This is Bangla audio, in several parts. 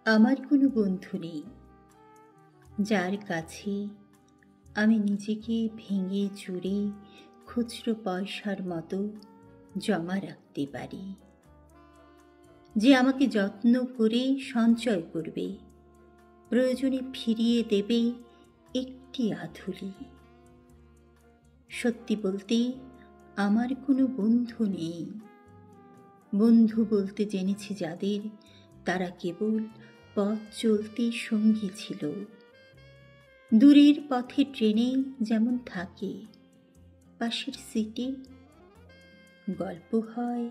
আমার কোনো বন্ধু নেই যার কাছে আমি নিজেকে ভেঙে চুরে খুচরো পয়সার মতো জমা রাখতে পারি, যে আমাকে যত্ন করে সঞ্চয় করবে, প্রয়োজনে ফিরিয়ে দেবে একটি আধুলি। সত্যি বলতে আমার কোনো বন্ধু নেই। বন্ধু বলতে জেনেছি যাদের, তারা কেবল পথ চলতে সঙ্গী ছিল। দূরের পথে ট্রেনে যেমন থাকে, পাশের সিটে গল্প হয়,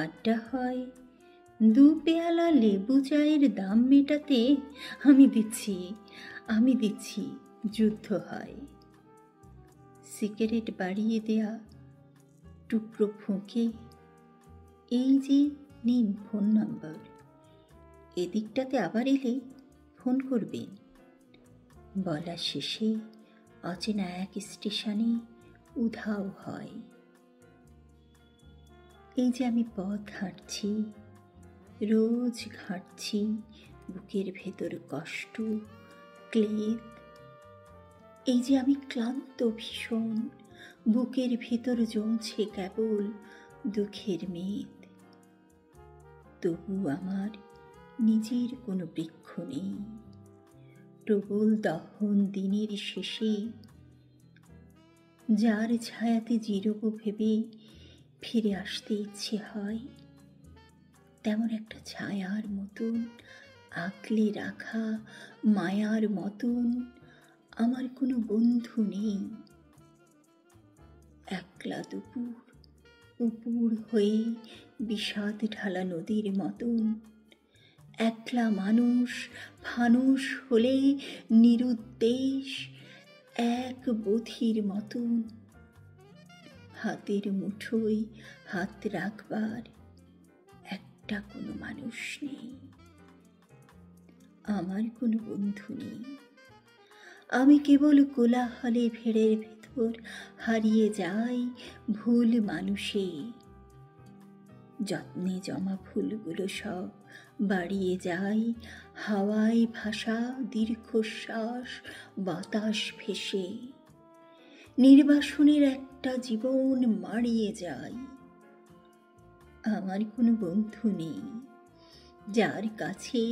আড্ডা হয়, দু পেয়ালা লেবু চায়ের দাম মেটাতে আমি দিচ্ছি যুদ্ধ হয়। সিগারেট বাড়িয়ে দেয়া টুকরো ফুঁকে, এই যে নিন ফোন নাম্বার, এদিকটাতে আবার এলে ফোন করবেন, বলা শেষে অচেনা এক স্টেশনে উধাও হয়। এই যে আমি পথ হাঁটছি, রোজ ঘাঁটছি বুকের ভেতর কষ্ট, ক্লেদ। এই যে আমি ক্লান্ত ভীষণ, বুকের ভেতর জমছে কেবল দুঃখের মেদ। তবু আমার নিজের কোনো বৃক্ষ নেই। প্রবল দহন দিনের শেষে যার ছায়াতে জিরব ভেবে ফিরে আসতে ইচ্ছে হয়, তেমন একটা ছায়ার মতন আগলে রাখা মায়ার মতন আমার কোনো বন্ধু নেই। একলা দুপুর উপুর হয়ে বিষাদ ঢালা নদীর মতন, একলা মানুষ ফানুষ হলে নিরুদ্দেশ এক বধির মতন, হাতের মুঠোয় হাত রাখবার একটা কোনো মানুষ নেই। আমার কোনো বন্ধু নেই। আমি কেবল কোলাহলে ভেড়ের ভেতর হারিয়ে যাই ভুল মানুষে। যত্নে জমা ফুলগুলো সব বাড়িয়ে যাই হাওয়ায় ভাসা দীর্ঘশ্বাস বাতাস ভেসে। নির্বাসনের একটা জীবন মাড়িয়ে যায়। আমার কোনো বন্ধু নেই যার কাছে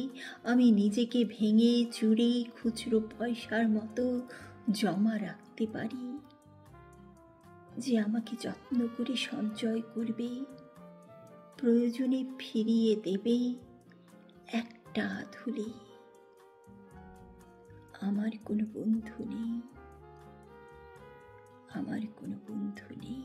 আমি নিজেকে ভেঙে চুরে খুচরো পয়সার মতো জমা রাখতে পারি, যে আমাকে যত্ন করে সঞ্চয় করবে, প্রয়োজনে ফিরিয়ে দেবে একটা আধুলি। আমার কোনো বন্ধু নেই, আমার কোনো বন্ধু নেই।